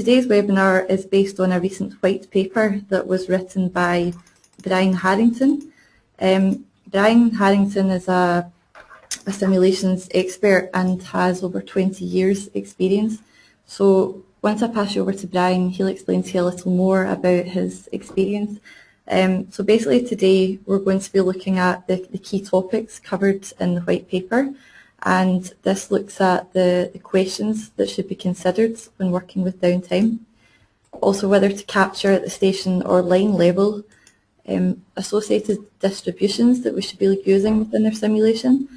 today's webinar is based on a recent white paper that was written by Brian Harrington. Brian Harrington is a simulations expert and has over 20 years experience. So once I pass you over to Brian, he'll explain to you a little more about his experience. So basically today we're going to be looking at the key topics covered in the white paper, and this looks at the questions that should be considered when working with downtime. Also whether to capture at the station or line level, associated distributions that we should be using within our simulation,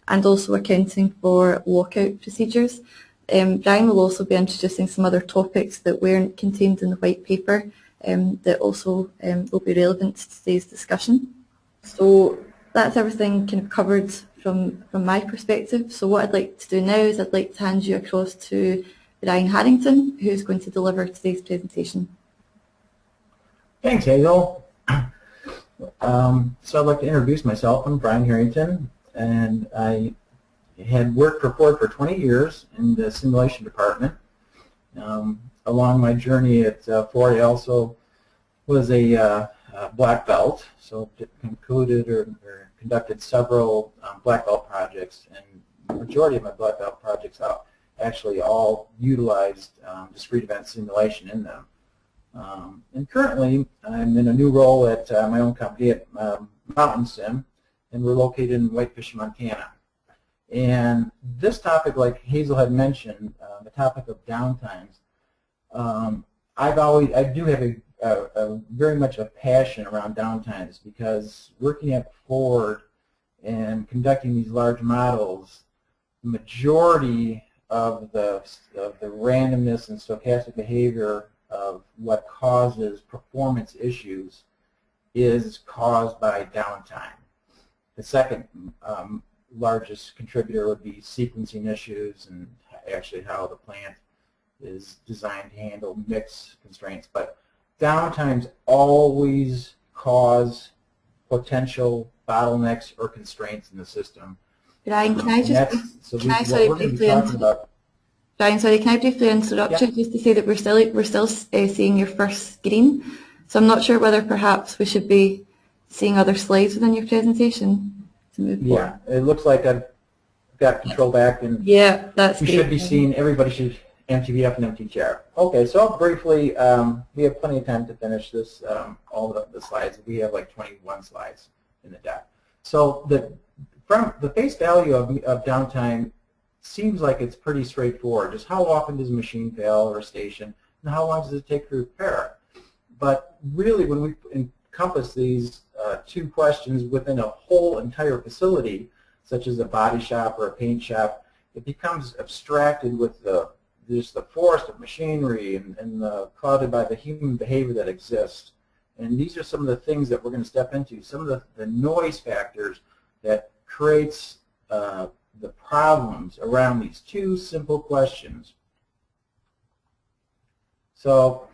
and also accounting for lockout procedures. Brian will also be introducing some other topics that weren't contained in the white paper that also will be relevant to today's discussion. So that's everything kind of covered from my perspective. So what I'd like to do now is I'd like to hand you across to Brian Harrington, who's going to deliver today's presentation. Thanks, Hazel. So I'd like to introduce myself. I'm Brian Harrington, and I had worked for Ford for 20 years in the simulation department. Along my journey at Ford, I also was a black belt, so concluded or conducted several black belt projects, and the majority of my black belt projects actually all utilized discrete event simulation in them. And currently, I'm in a new role at my own company at Mountain Sim, and we're located in Whitefish, Montana. And this topic, like Hazel had mentioned, the topic of downtimes, I do have a very much a passion around downtimes, because working at Ford and conducting these large models, the majority of the randomness and stochastic behavior of what causes performance issues is caused by downtime. The second largest contributor would be sequencing issues and actually how the plant is designed to handle mix constraints. But downtimes always cause potential bottlenecks or constraints in the system. Brian, can I briefly interrupt you just to say that we're still seeing your first screen. So I'm not sure whether perhaps we should be seeing other slides within your presentation to move forward. Yeah, it looks like I've got control back, and yeah, that's we should be seeing, everybody should, MTBF and MTCR. Okay, so I'll briefly, we have plenty of time to finish this, all of the slides. We have like 21 slides in the deck. So from the face value of downtime seems like it's pretty straightforward. Just how often does a machine fail or a station, and how long does it take to repair? But really, when we encompass these two questions within a whole entire facility, such as a body shop or a paint shop, it becomes abstracted with just the forest of machinery and clouded by the human behavior that exists. And these are some of the things that we're going to step into, some of the noise factors that creates the problems around these two simple questions. So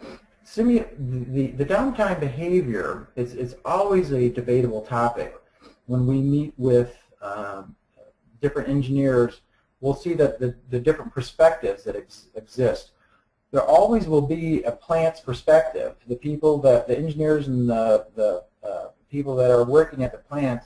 the downtime behavior is always a debatable topic. When we meet with different engineers, we'll see that the different perspectives that exist. There always will be a plant's perspective. The engineers and the people that are working at the plant,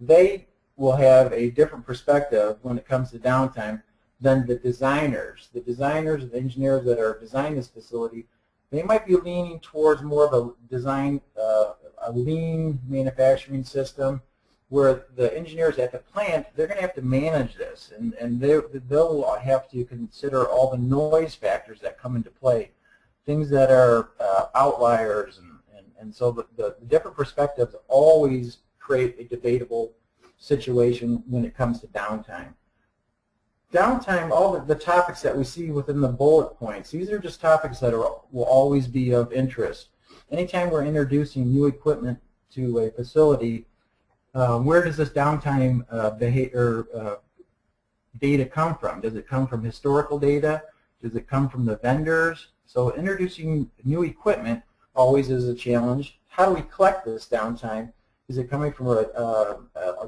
they will have a different perspective when it comes to downtime than the designers. The designers and the engineers that are designing this facility, they might be leaning towards more of a design, a lean manufacturing system, where the engineers at the plant, they're going to have to manage this, and they'll have to consider all the noise factors that come into play, things that are outliers, and so the different perspectives always create a debatable situation when it comes to downtime. Downtime, all the topics that we see within the bullet points, these are just topics that will always be of interest. Anytime we're introducing new equipment to a facility, where does this downtime behavior data come from? Does it come from historical data? Does it come from the vendors? So introducing new equipment always is a challenge. How do we collect this downtime? Is it coming from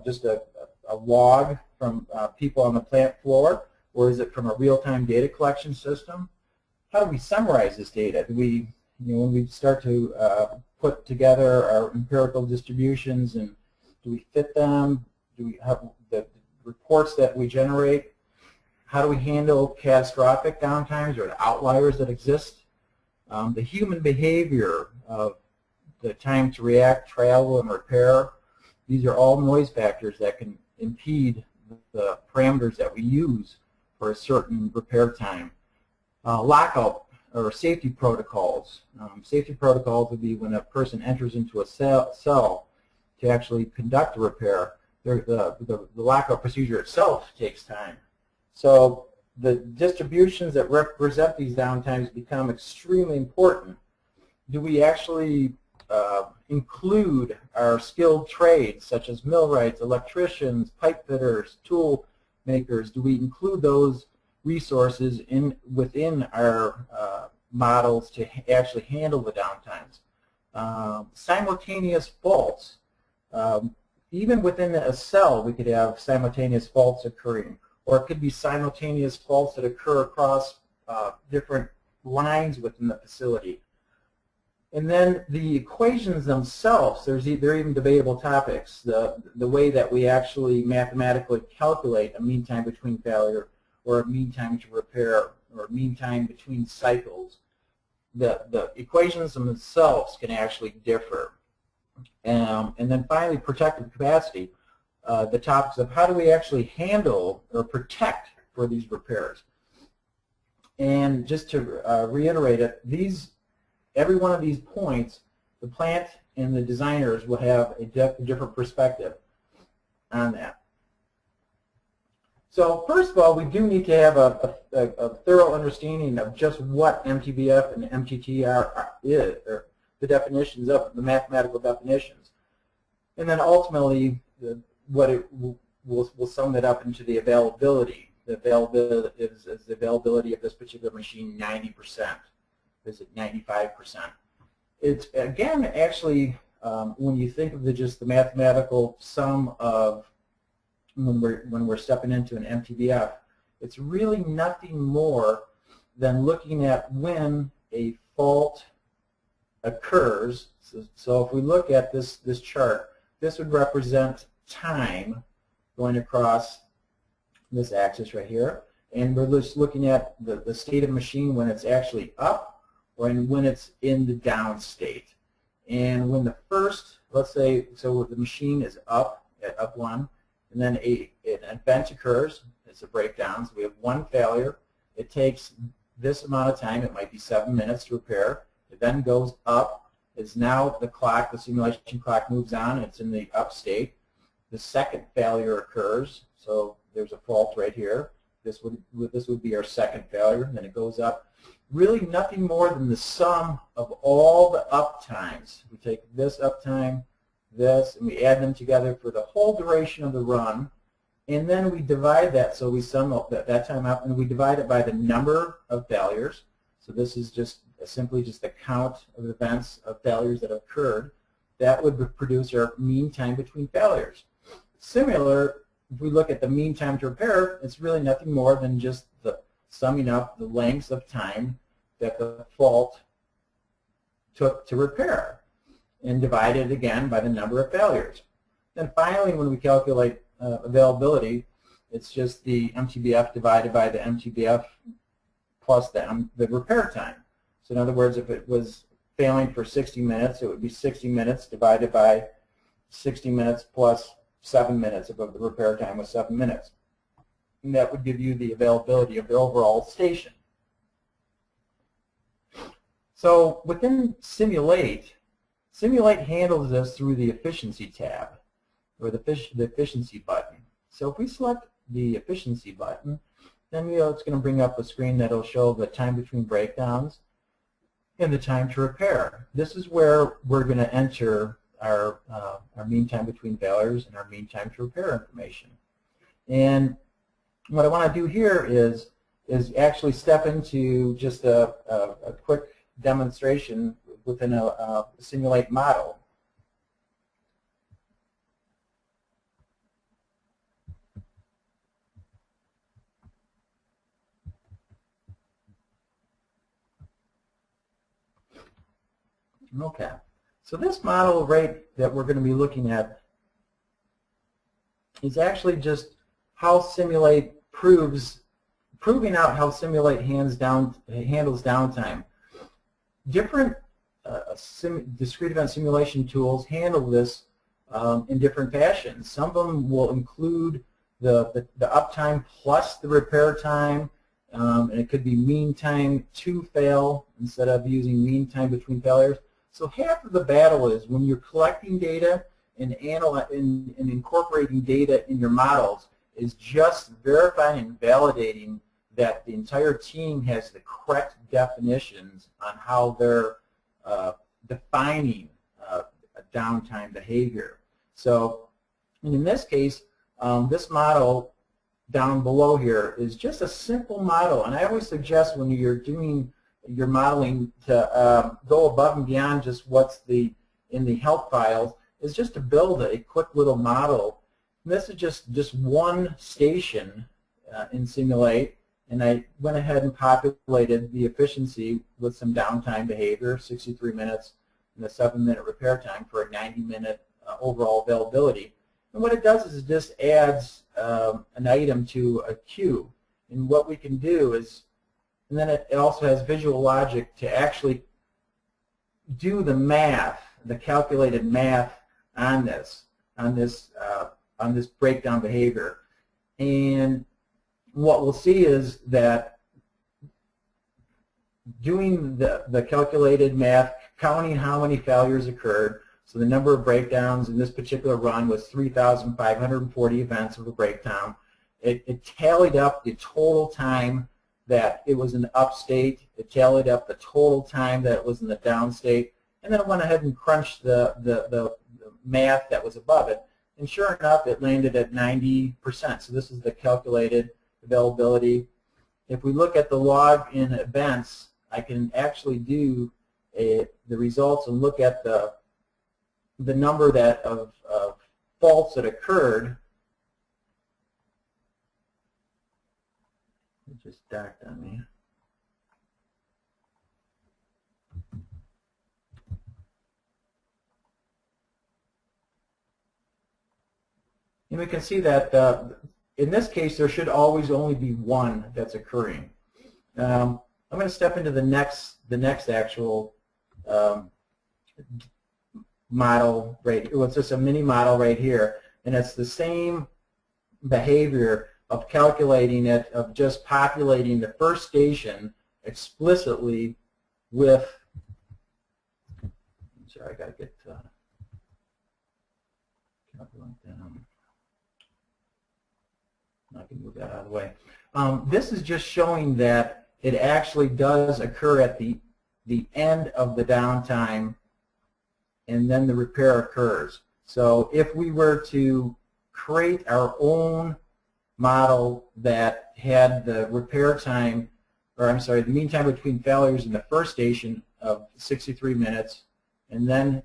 just a log from people on the plant floor, or is it from a real-time data collection system? how do we summarize this data? Do we, when we start to put together our empirical distributions, and do we fit them? Do we have the reports that we generate? How do we handle catastrophic downtimes or the outliers that exist? The human behavior of the time to react, travel, and repair. These are all noise factors that can impede the parameters that we use for a certain repair time. Lockout or safety protocols. Safety protocols would be when a person enters into a cell to actually conduct a repair. The lockout procedure itself takes time. So the distributions that represent these downtimes become extremely important. Do we actually include our skilled trades such as millwrights, electricians, pipe fitters, tool makers? Do we include those resources within our models to actually handle the downtimes? Simultaneous faults. Even within a cell, we could have simultaneous faults occurring, or it could be simultaneous faults that occur across different lines within the facility. And then the equations themselves, they're even debatable topics. The way that we actually mathematically calculate a mean time between failure, or a mean time to repair, or a mean time between cycles. The equations themselves can actually differ. And then finally, protective capacity. The topics of how do we actually handle or protect for these repairs. And just to reiterate it, every one of these points, the plant and the designers will have a different perspective on that. So first of all, we do need to have a thorough understanding of just what MTBF and MTCR is, or the definitions of the mathematical definitions. And then ultimately, we'll sum it up into the availability. The availability is the availability of this particular machine 90%. Is it 95%? It's, again, actually, when you think of just the mathematical sum of when we're stepping into an MTBF, it's really nothing more than looking at when a fault occurs. So if we look at this chart, this would represent time going across this axis right here, and we're just looking at the state of the machine when it's actually up, or when it's in the down state. And when the first, let's say, so the machine is up at up 1, and then an event occurs, it's a breakdown, so we have one failure. It takes this amount of time, it might be 7 minutes to repair. It then goes up, is now the clock, the simulation clock moves on, it's in the up state. The second failure occurs, so there's a fault right here. This would be our second failure, and then it goes up. Really nothing more than the sum of all the uptimes. We take this uptime, this, and we add them together for the whole duration of the run, and then we divide that, so we sum up that time up, and we divide it by the number of failures. So this is just simply just the count of events of failures that occurred. That would produce our mean time between failures. Similar, if we look at the mean time to repair, it's really nothing more than just the summing up the lengths of time that the fault took to repair, and divided again by the number of failures. Then finally, when we calculate availability, it's just the MTBF divided by the MTBF plus the repair time. So in other words, if it was failing for 60 minutes, it would be 60 minutes divided by 60 minutes plus 7 minutes if the repair time was 7 minutes. And that would give you the availability of the overall station. So within Simulate handles this through the Efficiency tab, or the Efficiency button. So if we select the Efficiency button, then it's going to bring up a screen that will show the time between breakdowns and the time to repair. This is where we're going to enter our mean time between failures and our mean time to repair information. And what I want to do here is actually step into just a quick demonstration within a Simulate model. Okay. So this model rate that we're going to be looking at is actually just how Simulate proving out how Simulate handles downtime. Different discrete event simulation tools handle this in different fashions. Some of them will include the uptime plus the repair time, and it could be mean time to fail instead of using mean time between failures. So half of the battle is when you're collecting data and incorporating data in your models is just verifying and validating that the entire team has the correct definitions on how they're defining a downtime behavior. So in this case, this model down below here is just a simple model, and I always suggest when you're doing your modeling to go above and beyond just what's in the help files, is just to build a quick little model. And this is just one station in Simulate, and I went ahead and populated the efficiency with some downtime behavior, 63 minutes and a 7-minute repair time for a 90-minute overall availability. And what it does is it just adds an item to a queue. And what we can do is, and then it also has visual logic to actually do the math, the calculated math on this breakdown behavior. And what we'll see is that doing the calculated math, counting how many failures occurred, so the number of breakdowns in this particular run was 3,540 events of a breakdown. It tallied up the total time that it was in the up state. It tallied up the total time that it was in the down state. And then it went ahead and crunched the math that was above it. And sure enough, it landed at 90%. So this is the calculated availability. If we look at the log in events, I can actually do the results and look at the number of faults that occurred. It just docked on me. And we can see that in this case there should always only be one that's occurring. I'm going to step into the next actual model right. Well, it's just a mini model right here, and it's the same behavior of calculating it, of just populating the first station explicitly with. I'm sorry, I got to get calculate down. I can move that out of the way. This is just showing that it actually does occur at the end of the downtime, and then the repair occurs. So if we were to create our own model that had the repair time, or I'm sorry, the mean time between failures in the first station of 63 minutes, and then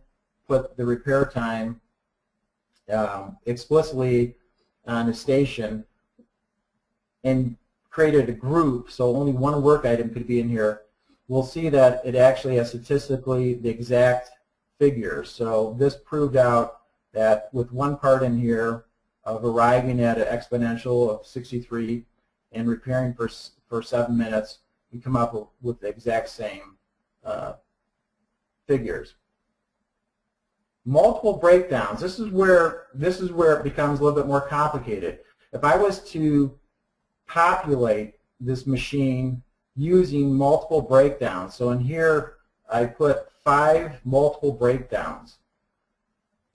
put the repair time explicitly on the station, and created a group, so only one work item could be in here, we'll see that it actually has statistically the exact figures. So this proved out that with one part in here of arriving at an exponential of 63 and repairing for 7 minutes, we come up with the exact same figures. Multiple breakdowns. This is where it becomes a little bit more complicated. If I was to populate this machine using multiple breakdowns, so in here I put 5 multiple breakdowns,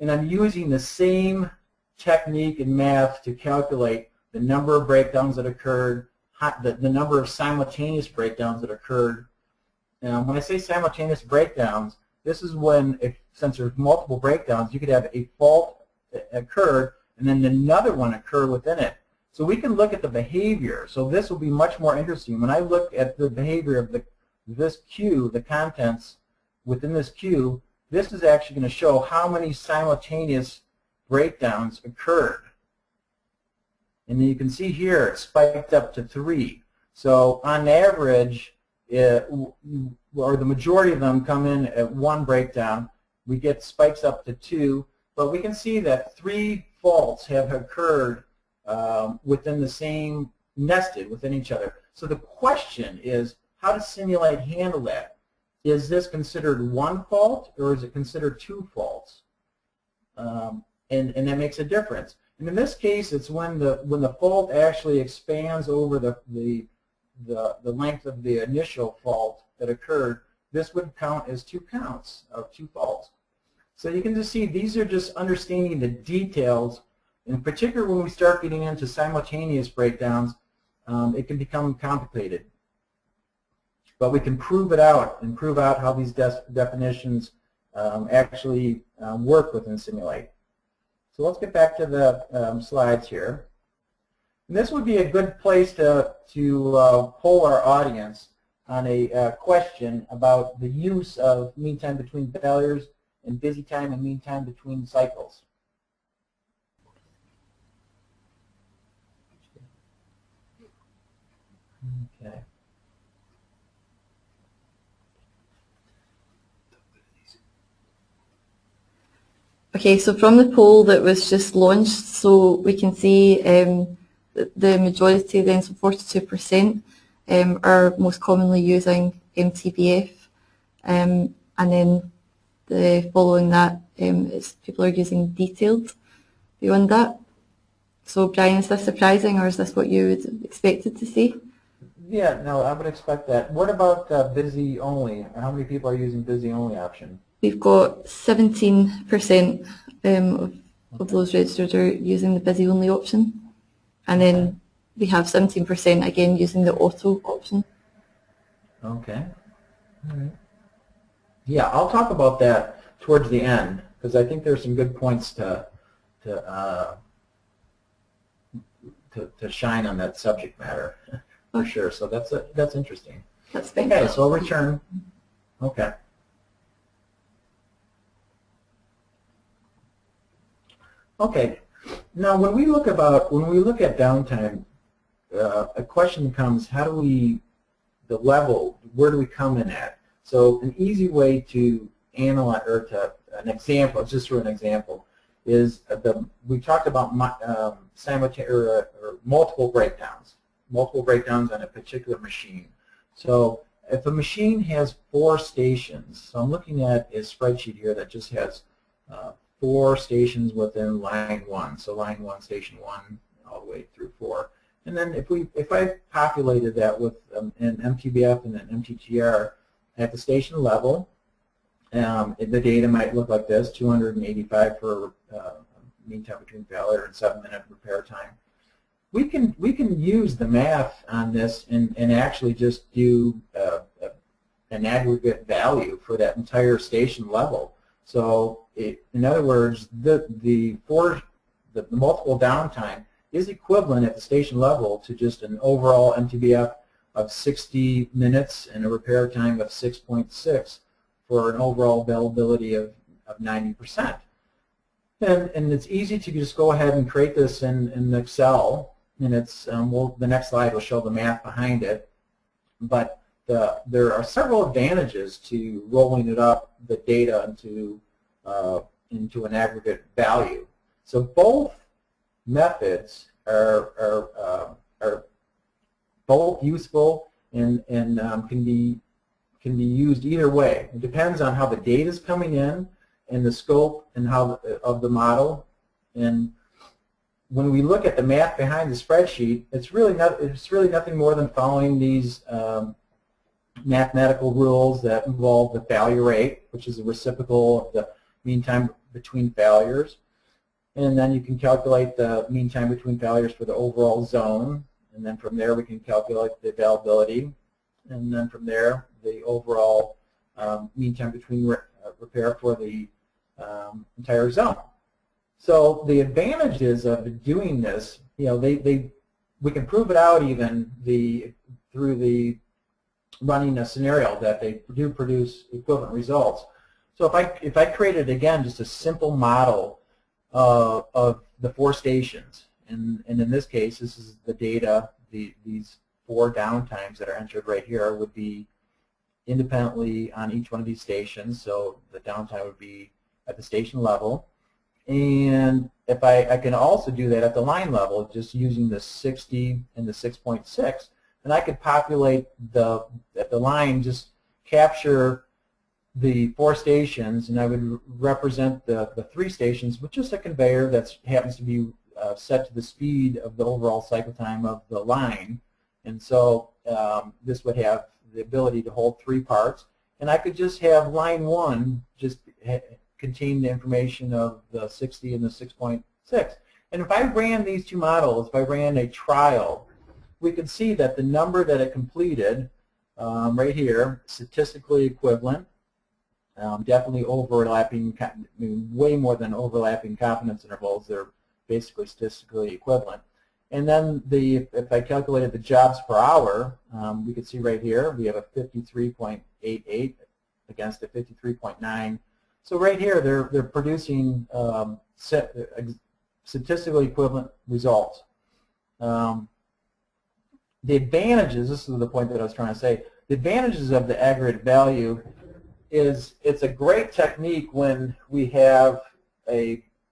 and I'm using the same technique and math to calculate the number of breakdowns that occurred, the number of simultaneous breakdowns that occurred. When I say simultaneous breakdowns, this is when, since there's multiple breakdowns, you could have a fault occur and then another one occur within it. So we can look at the behavior. So this will be much more interesting. When I look at the behavior of this queue, the contents within this queue, this is actually going to show how many simultaneous breakdowns occurred. And then you can see here it spiked up to 3. So on average, or the majority of them come in at 1 breakdown. We get spikes up to 2, but we can see that 3 faults have occurred within the same, nested within each other. So the question is, how does Simulate handle that? Is this considered 1 fault, or is it considered 2 faults? And that makes a difference. And in this case, it's when the fault actually expands over the length of the initial fault that occurred. This would count as 2 counts of 2 faults. So you can just see these are just understanding the details. In particular, when we start getting into simultaneous breakdowns, it can become complicated. But we can prove it out and prove out how these definitions actually work within Simulate. So let's get back to the slides here. And this would be a good place to poll our audience on a question about the use of mean time between failures and busy time and mean time between cycles. Okay. Okay, so from the poll that was just launched, so we can see the majority then, so 42%, are most commonly using MTBF, and then following that is people are using detailed beyond that. So Brian, is this surprising, or is this what you would expected to see? Yeah, no, I would expect that. What about busy only? How many people are using busy only option? We've got 17% of those registered are using the busy only option, and then we have 17% again using the auto option. Okay. All right. Yeah, I'll talk about that towards the end because I think there's some good points to shine on that subject matter for sure. So that's interesting. That's okay. So I'll return. Okay. Okay. Now, when we look at downtime, a question comes: how do we, the level? Where do we come in at? So, an easy way to analyze, or an example, just for an example, is we talked about simultaneous or multiple breakdowns on a particular machine. So, if a machine has 4 stations, so I'm looking at a spreadsheet here that just has 4 stations within line 1. So line 1, station 1, all the way through 4. And then if I populated that with an MTBF and an MTCR at the station level, the data might look like this: 285 for mean time between failure and 7-minute repair time. We can use the math on this and actually just do an aggregate value for that entire station level. So, in other words, the multiple downtime is equivalent at the station level to just an overall MTBF of 60 minutes and a repair time of 6.6 for an overall availability of 90%. And it's easy to just go ahead and create this in Excel, and it's the next slide will show the math behind it. But there are several advantages to rolling it up, the data, into an aggregate value. So both methods are both useful and can be used either way. It depends on how the data is coming in and the scope and how of the model. And when we look at the math behind the spreadsheet, it's really nothing more than following these mathematical rules that involve the failure rate, which is a reciprocal of the mean time between failures. And then you can calculate the mean time between failures for the overall zone. And then from there we can calculate the availability. And then from there the overall mean time between repair for the entire zone. So the advantages of doing this, we can prove it out even through the running a scenario that they do produce equivalent results. So if I created again just a simple model of the 4 stations, and in this case this is the data, these 4 downtimes that are entered right here would be independently on each one of these stations, so the downtime would be at the station level. And if I can also do that at the line level, just using the 60 and the 6.6, then I could populate at the line, just capture the 4 stations, and I would represent the 3 stations with just a conveyor that happens to be set to the speed of the overall cycle time of the line. And so this would have the ability to hold 3 parts, and I could just have line 1 just contain the information of the 60 and the 6.6. And if I ran these 2 models, if I ran a trial, we could see that the number that it completed right here, statistically equivalent, definitely overlapping, way more than overlapping confidence intervals. They're basically statistically equivalent. And then if I calculated the jobs per hour, we could see right here we have a 53.88 against a 53.9. So right here they're producing statistically equivalent results. The advantages, this is the point that I was trying to say, the advantages of the aggregate value is it's a great technique when we have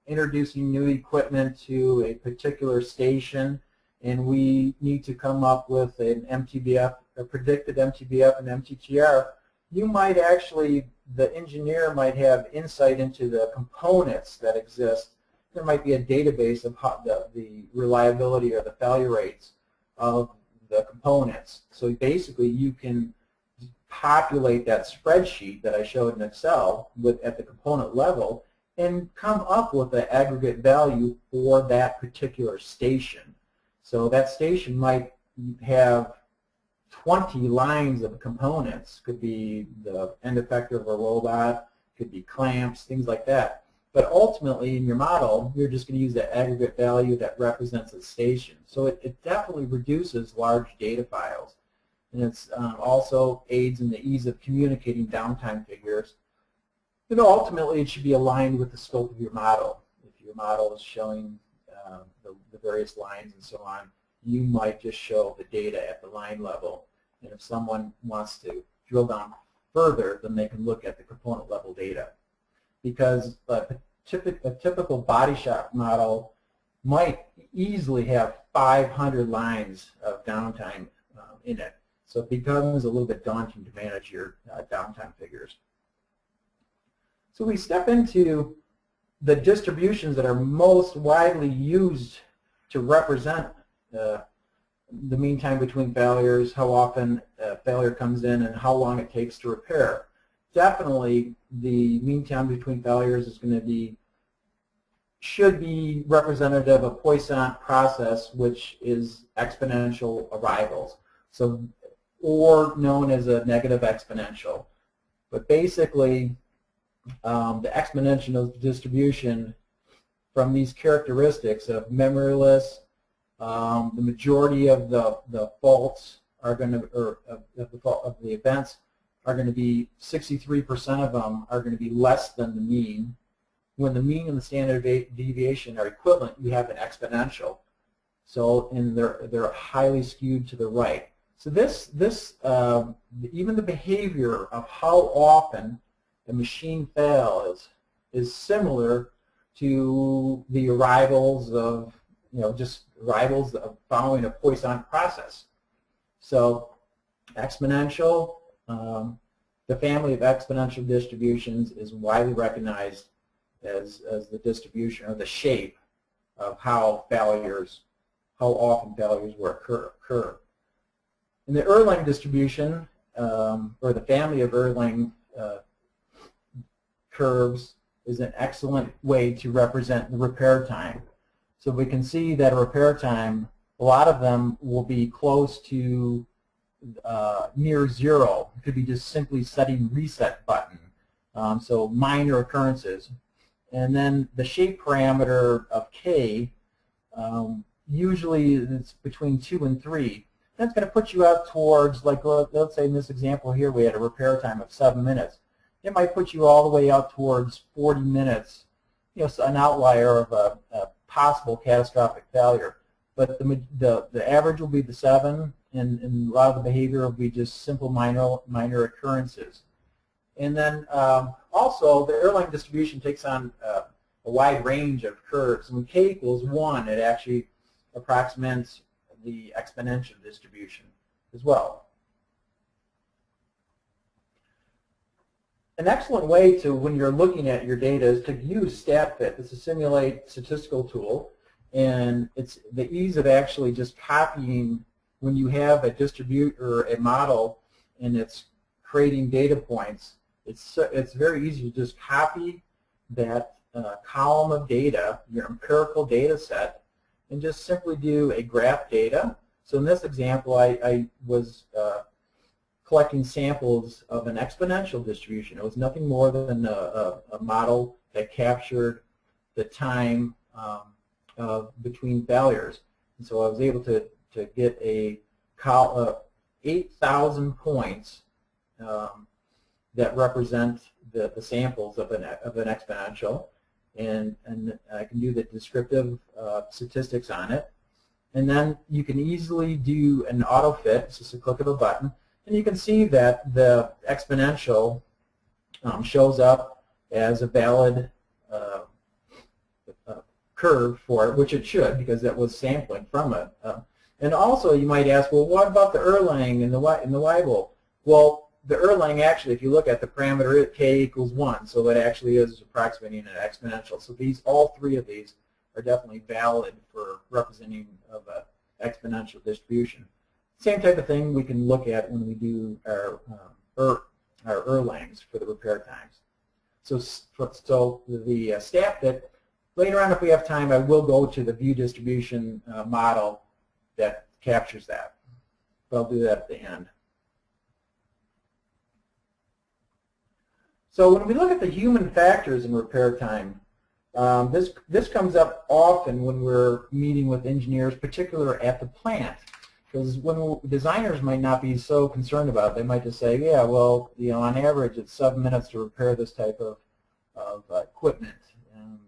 introducing new equipment to a particular station and we need to come up with an MTBF, a predicted MTBF and MTCR. You might actually, the engineer might have insight into the components that exist. There might be a database of how the reliability or the failure rates of the components. So basically you can populate that spreadsheet that I showed in Excel at the component level and come up with the aggregate value for that particular station. So that station might have 20 lines of components. Could be the end effector of a robot, could be clamps, things like that. But ultimately in your model, you're just going to use the aggregate value that represents a station. So it definitely reduces large data files. And it's also aids in the ease of communicating downtime figures. You know, ultimately it should be aligned with the scope of your model. If your model is showing the various lines and so on, you might just show the data at the line level. And if someone wants to drill down further, then they can look at the component level data. Because a typical body shop model might easily have 500 lines of downtime in it. So it becomes a little bit daunting to manage your downtime figures. So we step into the distributions that are most widely used to represent the mean time between failures, how often a failure comes in, and how long it takes to repair. Definitely the mean time between failures is going to should be representative of Poisson process, which is exponential arrivals. So, or known as a negative exponential. But basically, the exponential distribution from these characteristics of memoryless, the majority of the faults are going to, or of the events are going to be 63% of them are going to be less than the mean. When the mean and the standard deviation are equivalent, you have an exponential. So, and they're highly skewed to the right. So even the behavior of how often the machine fails is similar to the arrivals of, just arrivals of following a Poisson process. So exponential, the family of exponential distributions is widely recognized as the distribution or the shape of how often failures will occur. In the Erlang distribution, or the family of Erlang curves, is an excellent way to represent the repair time. So we can see that a repair time, a lot of them will be close to near zero. It could be just simply setting reset button, so minor occurrences. And then the shape parameter of K, usually it's between 2 and 3. That's going to put you out towards, like, let's say in this example here we had a repair time of 7 minutes. It might put you all the way out towards 40 minutes, so an outlier of a possible catastrophic failure. But the average will be the 7, and a lot of the behavior will be just simple minor occurrences. And then also the Erlang distribution takes on a wide range of curves. When k equals 1, it actually approximates the exponential distribution as well. An excellent way to, when you're looking at your data, is to use StatFit. It's a simulate statistical tool, and it's the ease of actually just copying when you have a distribute or a model and it's creating data points. It's very easy to just copy that column of data, your empirical data set, and just simply do a graph data. So in this example, I was collecting samples of an exponential distribution. It was nothing more than a model that captured the time between failures. And so I was able to get a 8,000 points that represent the samples of an exponential, and I can do the descriptive statistics on it. And then you can easily do an auto fit. It's just a click of a button, and you can see that the exponential shows up as a valid curve for it, which it should, because that was sampling from it. And also, you might ask, well, what about the Erlang and the Weibull? Well, the Erlang actually, if you look at the parameter, k equals 1, so it actually is approximating an exponential. So all three of these are definitely valid for representing of an exponential distribution. Same type of thing we can look at when we do our Erlangs for the repair times. So the StatFit, later on if we have time, I will go to the view distribution model that captures that. But I'll do that at the end. So when we look at the human factors in repair time, this comes up often when we're meeting with engineers, particularly at the plant. Because when designers might not be so concerned about it, they might just say, yeah, well, on average it's 7 minutes to repair this type of equipment. And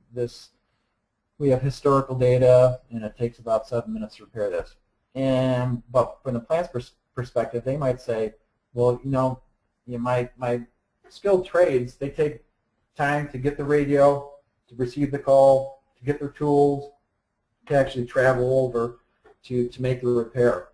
we have historical data, and it takes about 7 minutes to repair this. But from the plant's perspective, they might say, well, my skilled trades, they take time to get the radio, to receive the call, to get their tools, to actually travel over to make the repair.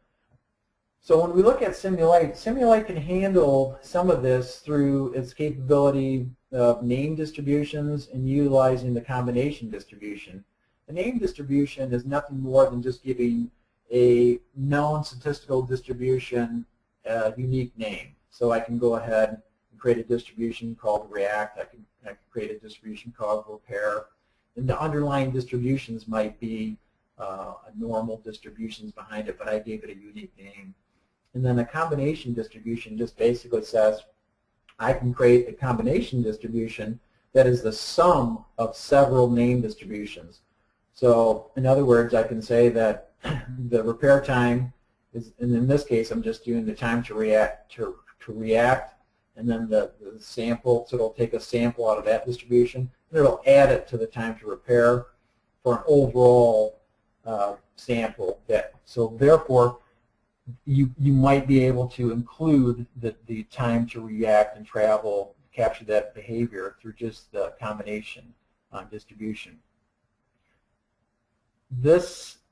So when we look at Simulate can handle some of this through its capability of name distributions and utilizing the combination distribution. The name distribution is nothing more than just giving a known statistical distribution a unique name. So I can go ahead and create a distribution called React. I can create a distribution called Repair. And the underlying distributions might be normal distributions behind it, but I gave it a unique name. And then a combination distribution just basically says I can create a combination distribution that is the sum of several name distributions. So in other words, I can say that the repair time is, and in this case I'm just doing the time to react, and then the sample, so it'll take a sample out of that distribution, and it'll add it to the time to repair for an overall sample. So therefore, you might be able to include the time to react and travel, capture that behavior through just the combination distribution.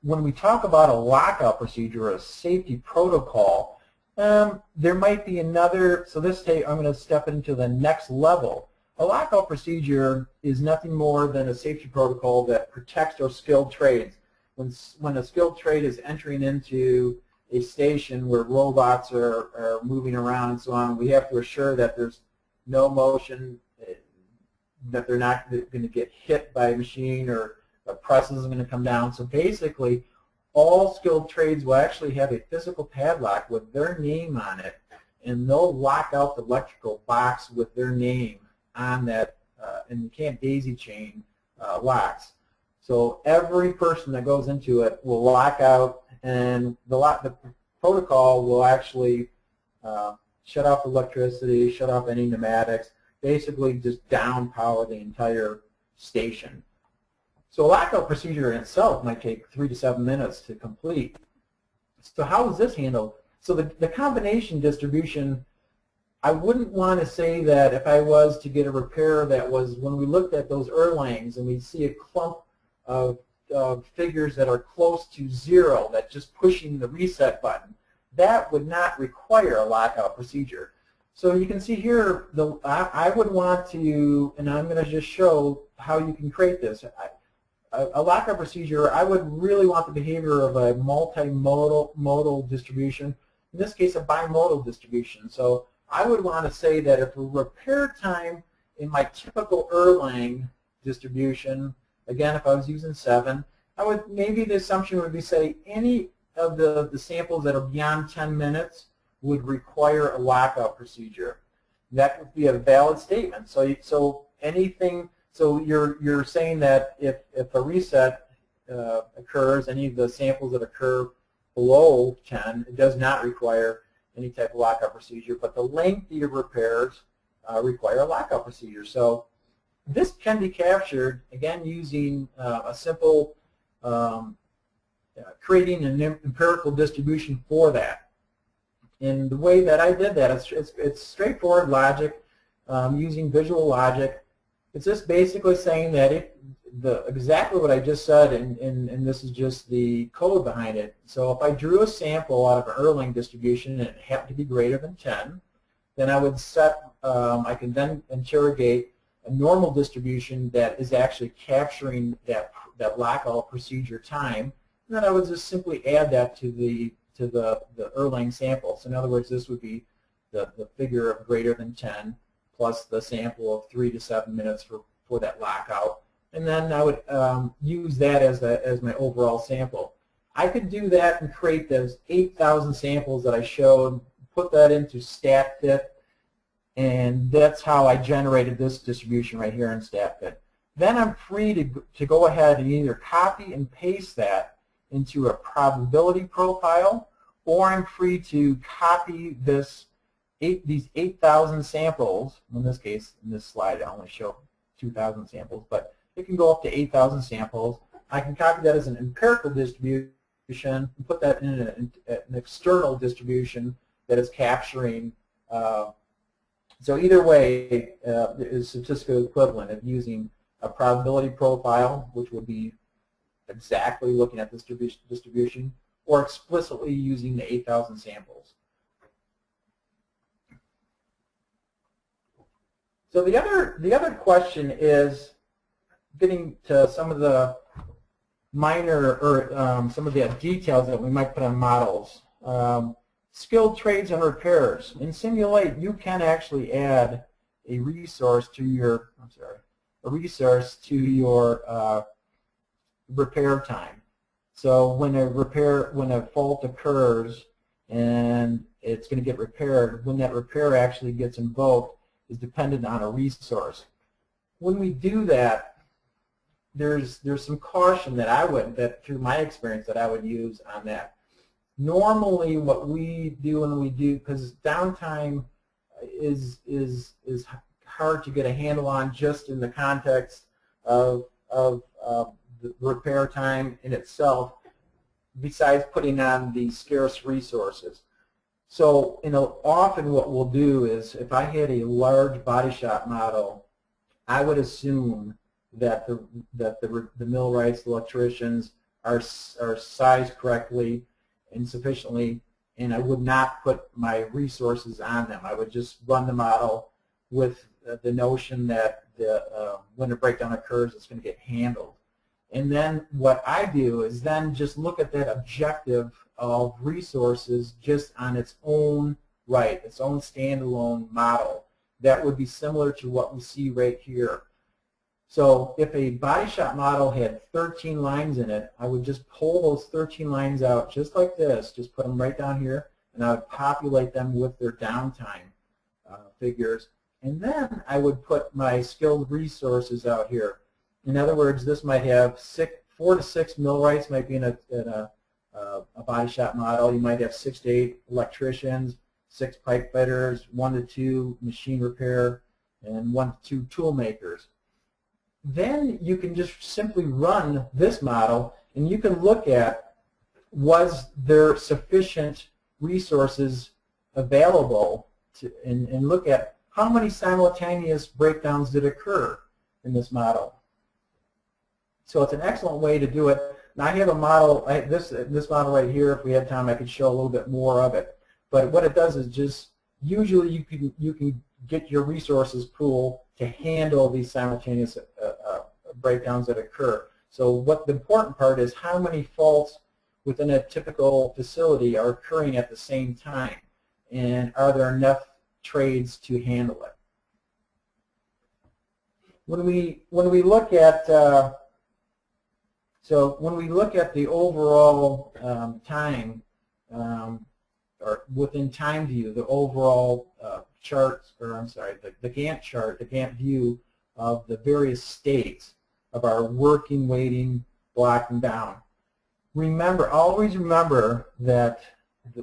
When we talk about a lockout procedure or a safety protocol, there might be another, so I'm going to step into the next level. A lockout procedure is nothing more than a safety protocol that protects our skilled trades. When a skilled trade is entering into a station where robots are moving around and so on, we have to assure that there's no motion, that they're not going to get hit by a machine, or a press isn't going to come down. So basically, all skilled trades will actually have a physical padlock with their name on it, and they'll lock out the electrical box with their name on that, and you can't daisy chain locks. So every person that goes into it will lock out, and the protocol will actually shut off electricity, shut off any pneumatics, basically just down power the entire station. So a lockout procedure in itself might take 3 to 7 minutes to complete. So how is this handled? So the combination distribution, I wouldn't want to say that if I was to get a repair that was, when we looked at those Erlangs and we see a clump of figures that are close to 0, that's just pushing the reset button, that would not require a lockout procedure. So you can see here, I would want to, and I'm going to just show how you can create this. A lockout procedure, I would really want the behavior of a multimodal distribution, in this case a bimodal distribution. So I would want to say that if a repair time in my typical Erlang distribution, again if I was using 7, maybe the assumption would be, say, any of the samples that are beyond 10 minutes would require a lockout procedure. That would be a valid statement. So anything, so you're saying that if a reset occurs, any of the samples that occur below 10, it does not require any type of lockout procedure, but the lengthier repairs require a lockout procedure. So this can be captured, again, using a simple creating an empirical distribution for that. And the way that I did that, it's straightforward logic using visual logic. It's just basically saying that exactly what I just said, and this is just the code behind it. So if I drew a sample out of an Erlang distribution and it happened to be greater than 10, then I would I can then interrogate a normal distribution that is actually capturing that lockout procedure time, and then I would just simply add that to the Erlang sample. So in other words, this would be the figure of greater than 10 plus the sample of 3 to 7 minutes for that lockout. And then I would use that as my overall sample. I could do that and create those 8,000 samples that I showed, put that into StatFit, and that's how I generated this distribution right here in StatFit. Then I'm free to go ahead and either copy and paste that into a probability profile, or I'm free to copy these 8,000 samples. In this case, in this slide, I only show 2,000 samples, but it can go up to 8,000 samples. I can copy that as an empirical distribution and put that in an external distribution that is capturing. So either way is statistically equivalent of using a probability profile, which would be exactly looking at this distribution, or explicitly using the 8,000 samples. So the other question is getting to some of the minor, or some of the details that we might put on models. Skilled trades and repairs. In Simulate, you can actually add a resource to your, repair time. So when a fault occurs and it's going to get repaired, when that repair actually gets invoked is dependent on a resource. When we do that, there's some caution that through my experience that I would use on that. Normally, what we do when we do, because downtime is hard to get a handle on just in the context of the repair time in itself, besides putting on the scarce resources. So often what we'll do is, if I had a large body shop model, I would assume that the millwrights, the electricians are sized correctly and sufficiently, and I would not put my resources on them. I would just run the model with the notion that when a breakdown occurs, it's going to get handled. And then what I do is then just look at that objective of resources just on its own right, its own standalone model. That would be similar to what we see right here. So if a body shop model had 13 lines in it, I would just pull those 13 lines out just like this, just put them right down here, and I would populate them with their downtime figures. And then I would put my skilled resources out here. In other words, this might have 4 to 6 millwrights might be in a body shop model. You might have 6 to 8 electricians, 6 pipe fitters, 1 to 2 machine repair, and 1 to 2 tool makers. Then you can just simply run this model, and you can look at, was there sufficient resources available and look at how many simultaneous breakdowns did occur in this model. So it's an excellent way to do it. Now I have a model, this model right here, if we had time I could show a little bit more of it. But what it does is just, usually you can get your resources pool to handle these simultaneous breakdowns that occur. So what the important part is how many faults within a typical facility are occurring at the same time, and are there enough trades to handle it. When we look at when we look at the overall time, or within time view, the overall charts, or I'm sorry, the Gantt chart, the Gantt view of the various states of our working, waiting, block, and down. Remember, always remember that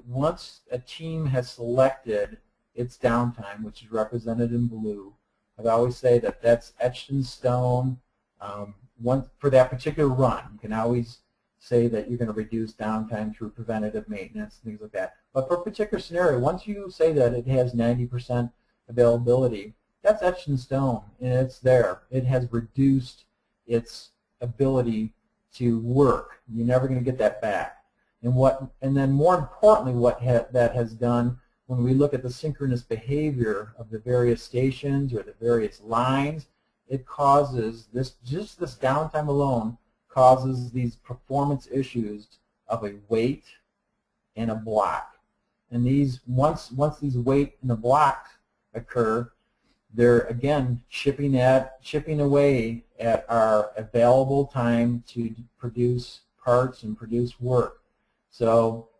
once a team has selected its downtime, which is represented in blue, I always say that that's etched in stone. For that particular run, you can always say that you're going to reduce downtime through preventative maintenance, things like that. But for a particular scenario, once you say that it has 90% availability, that's etched in stone, and it's there. It has reduced its ability to work. You're never going to get that back. And then more importantly, what that has done, when we look at the synchronous behavior of the various stations or the various lines, it causes just this downtime alone causes these performance issues of a wait and a block. And these once these wait and the blocks occur, they're again chipping away at our available time to produce parts and produce work. So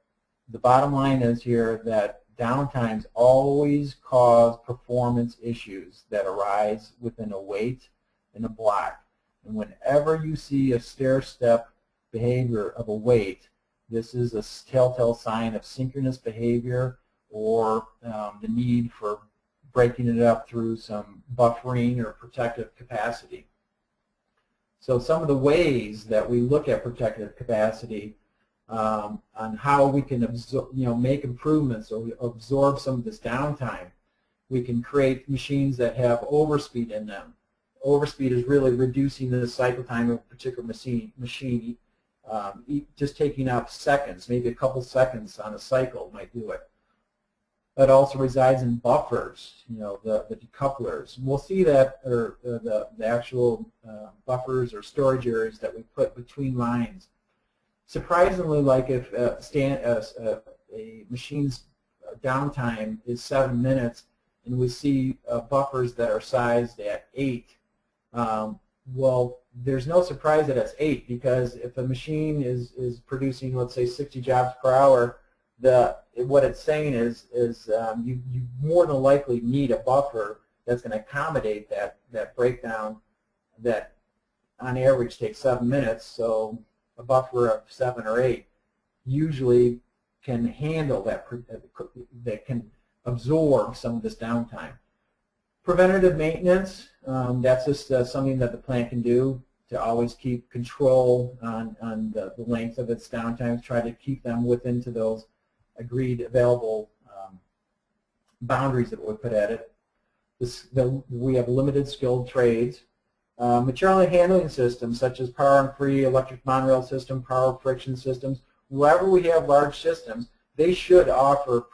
the bottom line is here that downtimes always cause performance issues that arise within a wait and a block. And whenever you see a stair-step behavior of a wait, this is a telltale sign of synchronous behavior or the need for breaking it up through some buffering or protective capacity. So some of the ways that we look at protective capacity on how we can make improvements or absorb some of this downtime. We can create machines that have overspeed in them. Overspeed is really reducing the cycle time of a particular machine just taking out seconds, maybe a couple seconds on a cycle might do it. That also resides in buffers, the decouplers. We'll see that, or the actual buffers or storage areas that we put between lines. Surprisingly, like if a machine's downtime is 7 minutes and we see buffers that are sized at 8, well, there's no surprise that it's 8, because if a machine is producing, let's say, 60 jobs per hour, what it's saying is you more than likely need a buffer that's going to accommodate that breakdown that on average takes 7 minutes. So a buffer of 7 or 8 usually can handle that can absorb some of this downtime. Preventative maintenance, that's just something that the plant can do to always keep control on the length of its downtime, try to keep them within to those agreed available boundaries that we put at it. We have limited skilled trades. Material handling systems such as power and free, electric monorail system, power friction systems, wherever we have large systems, they should offer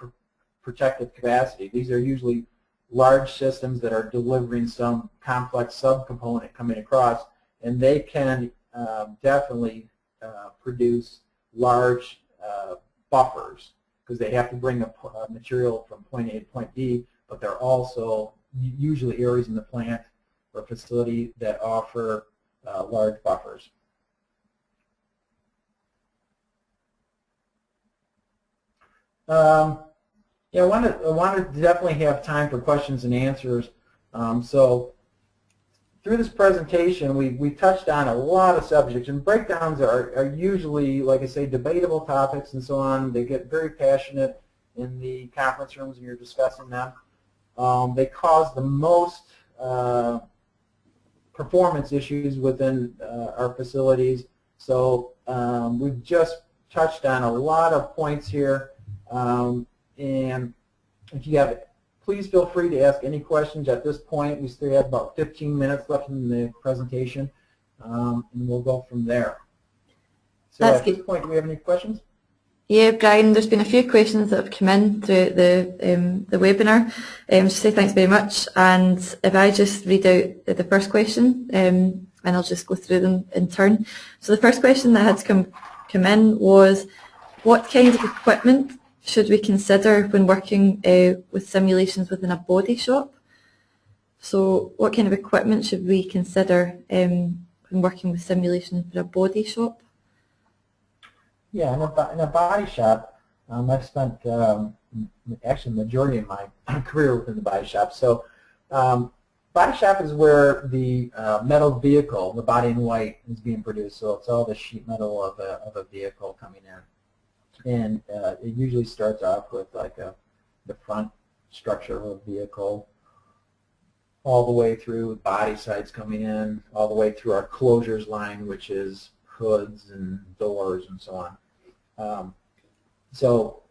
protective capacity. These are usually large systems that are delivering some complex subcomponent coming across, and they can definitely produce large buffers, because they have to bring a material from point A to point B, but they're also usually areas in the plant or facility that offer large buffers. Yeah, I want to definitely have time for questions and answers. So through this presentation, we touched on a lot of subjects, and breakdowns are usually, like I say, debatable topics and so on. They get very passionate in the conference rooms when you're discussing them. They cause the most performance issues within our facilities. So we've just touched on a lot of points here. And if you have, please feel free to ask any questions at this point. We still have about 15 minutes left in the presentation, and we'll go from there. So That's at this point, do we have any questions? Yeah, Brian, there's been a few questions that have come in throughout the webinar. So say thanks very much. And if I just read out the first question, and I'll just go through them in turn. So the first question that had come in was, what kind of equipment should we consider when working with simulations within a body shop? So what kind of equipment should we consider when working with simulations for a body shop? Yeah, in a body shop, I've spent actually the majority of my career within the body shop. So body shop is where the metal vehicle, the body in white, is being produced. So it's all the sheet metal of a vehicle coming in. And it usually starts off with like the front structure of a vehicle, all the way through body sides coming in, all the way through our closures line, which is hoods and doors and so on. So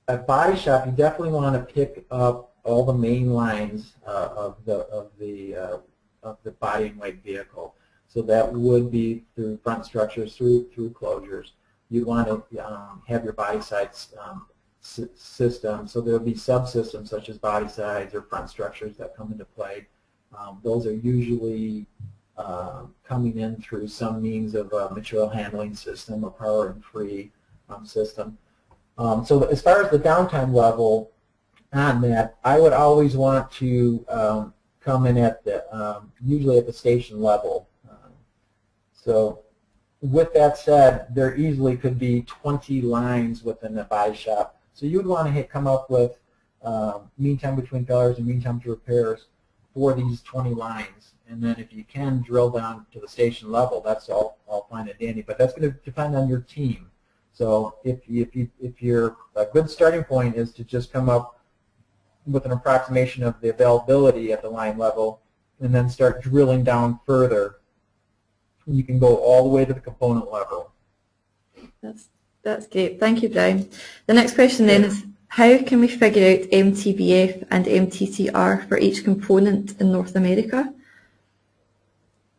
at body shop, you definitely want to pick up all the main lines of the body and white vehicle. So that would be through front structures, through closures. You want to have your body sides system. So there will be subsystems such as body sides or front structures that come into play. Those are usually coming in through some means of a material handling system, a power and free system. So as far as the downtime level on that, I would always want to come in at the usually at the station level. So with that said, there easily could be 20 lines within the body shop. So you would want to come up with mean time between failures and mean time to repairs for these 20 lines. And then if you can drill down to the station level, that's all fine and dandy. But that's going to depend on your team. So if your a good starting point is to just come up with an approximation of the availability at the line level and then start drilling down further, you can go all the way to the component level. That's great. Thank you, Brian. The next question then is, how can we figure out MTBF and MTCR for each component in North America?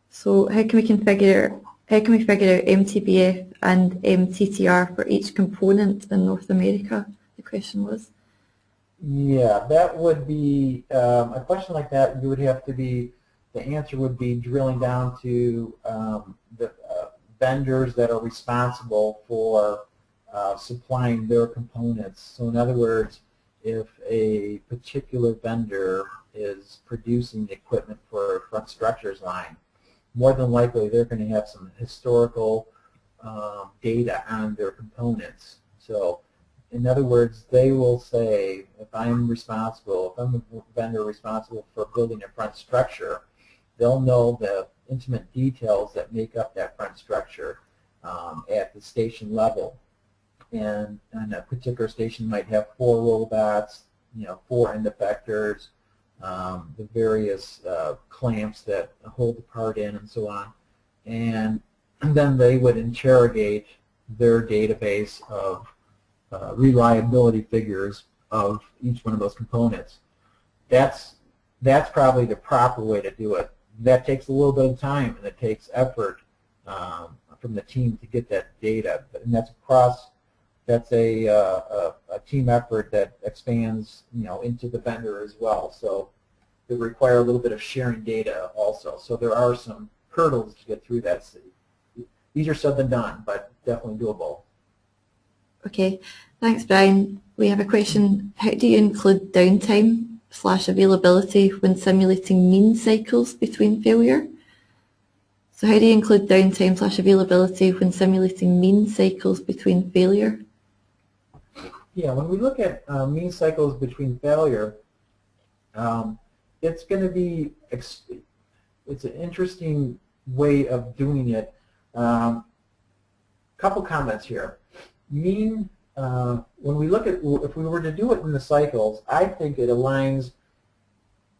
So how can we figure out MTBF and MTCR for each component in North America? The question was. Yeah, that would be a question like that. You would have to be. The answer would be drilling down to the vendors that are responsible for supplying their components. So in other words, if a particular vendor is producing the equipment for a front structures line, more than likely they're going to have some historical data on their components. So in other words, they will say, if I'm a vendor responsible for building a front structure, they'll know the intimate details that make up that front structure at the station level. And a particular station might have 4 robots, 4 end effectors, the various clamps that hold the part in and so on. And then they would interrogate their database of reliability figures of each one of those components. That's probably the proper way to do it. That takes a little bit of time and it takes effort from the team to get that data. And that's a team effort that expands into the vendor as well. So it requires a little bit of sharing data also. So there are some hurdles to get through that. Easier said than done, but definitely doable. Okay, thanks, Brian. We have a question. How do you include downtime/availability when simulating mean cycles between failure? So how do you include downtime/availability when simulating mean cycles between failure? Yeah, when we look at mean cycles between failure, it's going to be, it's an interesting way of doing it. Couple comments here. Mean, when we look at, if we were to do it in the cycles, I think it aligns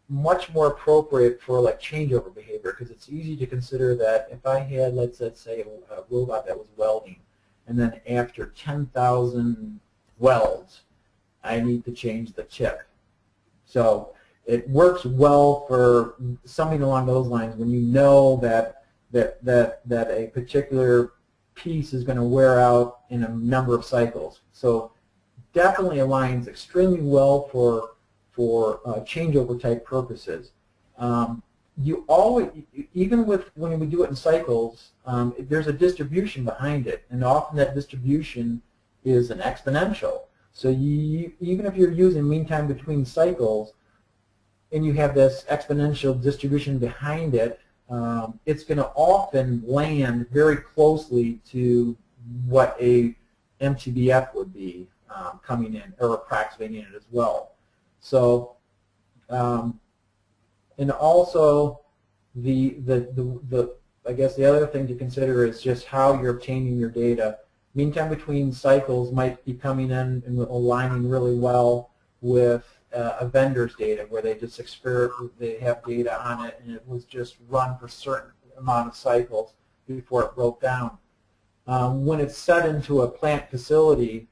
much more appropriate for like changeover behavior, because it's easy to consider that if I had, let's say, a robot that was welding, and then after 10,000 welds, I need to change the chip. So it works well for something along those lines when you know that a particular piece is going to wear out in a number of cycles. So definitely aligns extremely well for changeover type purposes. You always, even when we do it in cycles, there's a distribution behind it, and often that distribution is an exponential. So even if you're using mean time between cycles, and you have this exponential distribution behind it, it's going to often land very closely to what a MTBF would be coming in, or approximating it as well. So, and also I guess the other thing to consider is just how you're obtaining your data. Mean time between cycles might be coming in and aligning really well with a vendor's data, where they just they have data on it, and it was just run for a certain amount of cycles before it broke down. When it's set into a plant facility,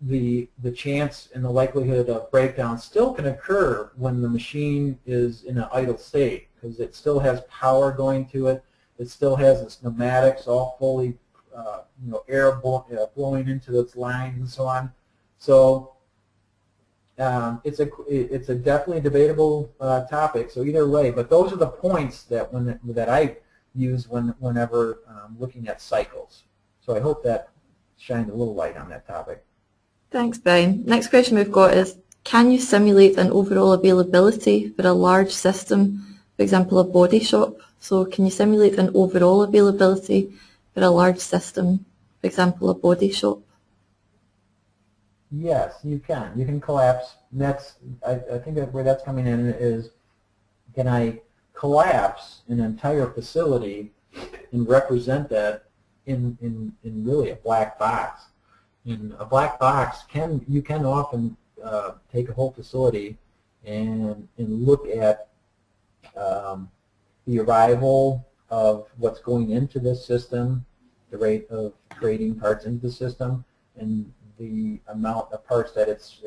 the chance and the likelihood of breakdown still can occur when the machine is in an idle state, because it still has power going to it. It still has its pneumatics all fully, air blowing into its lines and so on. So it's a definitely debatable topic. So either way, but those are the points that I use whenever looking at cycles. So I hope that shined a little light on that topic. Thanks, Brian. Next question we've got is, can you simulate an overall availability for a large system, for example, a body shop? So can you simulate an overall availability for a large system, for example, a body shop? Yes, you can. You can collapse. I think that where that's coming in is, can I collapse an entire facility and represent that in really a black box? In a black box, you can often take a whole facility and look at the arrival of what's going into this system, the rate of creating parts into the system, and the amount of parts that it's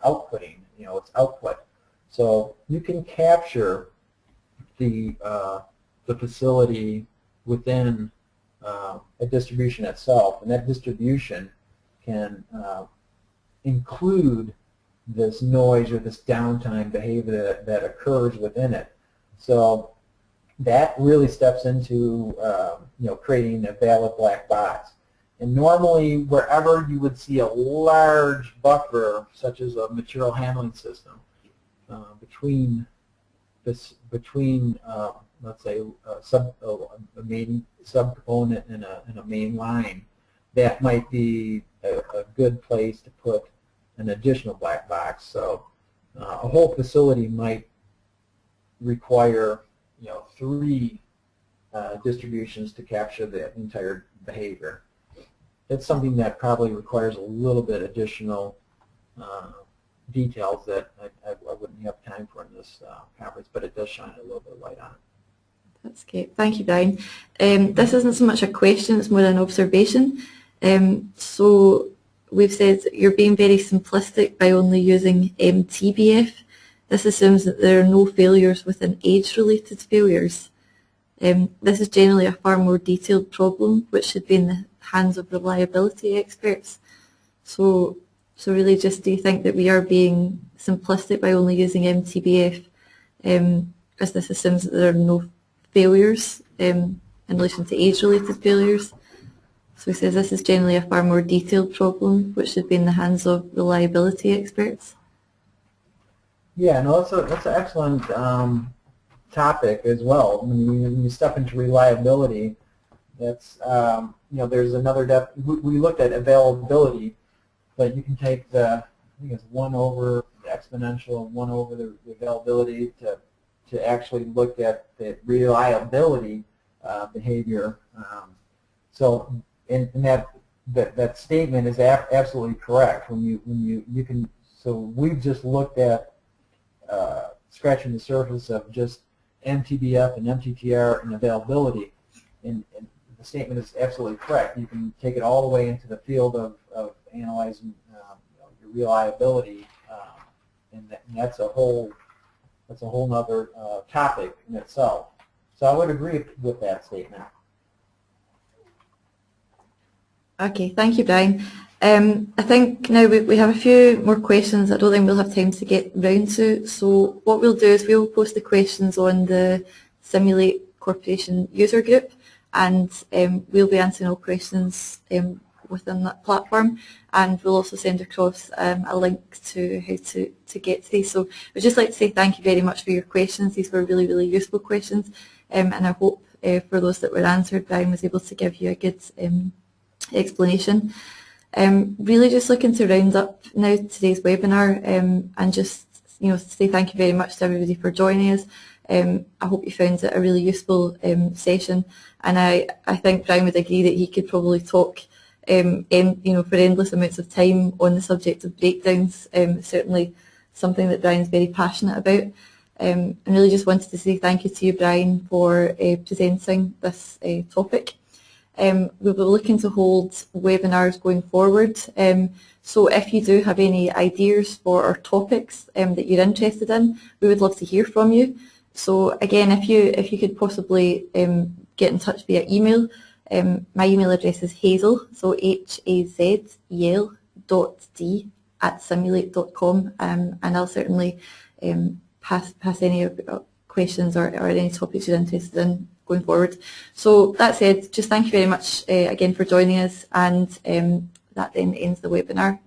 outputting, its output. So you can capture the facility within a distribution itself, and that distribution can include this noise or this downtime behavior that occurs within it. So that really steps into creating a valid black box. And normally, wherever you would see a large buffer, such as a material handling system, between let's say a main subcomponent and a main line, that might be a good place to put an additional black box. So a whole facility might require 3 distributions to capture the entire behavior. It's something that probably requires a little bit additional details that I wouldn't have time for in this conference, but it does shine a little bit of light on it. That's great. Thank you, Brian. This isn't so much a question, it's more an observation. So we've said you're being very simplistic by only using MTBF. This assumes that there are no failures within age-related failures. This is generally a far more detailed problem, which should be in the hands of reliability experts. So really, just do you think that we are being simplistic by only using MTBF, as this assumes that there are no failures in relation to age-related failures? So he says this is generally a far more detailed problem, which should be in the hands of reliability experts. Yeah, no, that's an excellent topic as well. When you step into reliability, that's there's another we looked at availability, but you can take I think it's 1 over the exponential, 1 over the availability to actually look at the reliability behavior. So and that statement is absolutely correct. When you can, so we've just looked at scratching the surface of just MTBF and MTCR and availability, and the statement is absolutely correct. You can take it all the way into the field of analyzing reliability, and that's a whole nother topic in itself. So I would agree with that statement. Okay, thank you, Brian. I think now we have a few more questions. I don't think we'll have time to get round to. So what we'll do is we'll post the questions on the Simulate Corporation user group, and we'll be answering all questions within that platform, and we'll also send across a link to how to get to these. So I'd just like to say thank you very much for your questions. These were really, really useful questions, and I hope for those that were answered, Brian was able to give you a good explanation. Really just looking to round up now today's webinar, and just say thank you very much to everybody for joining us. I hope you found it a really useful session, and I think Brian would agree that he could probably talk for endless amounts of time on the subject of breakdowns. Certainly something that Brian's very passionate about. And really just wanted to say thank you to you, Brian, for presenting this topic. We'll be looking to hold webinars going forward. So if you do have any ideas for our topics that you're interested in, we would love to hear from you. So again, if you could possibly get in touch via email. My email address is Hazel, so hazel.d@simulate.com, and I'll certainly pass any questions or any topics you're interested in going forward. So that said, just thank you very much again for joining us, and that then ends the webinar.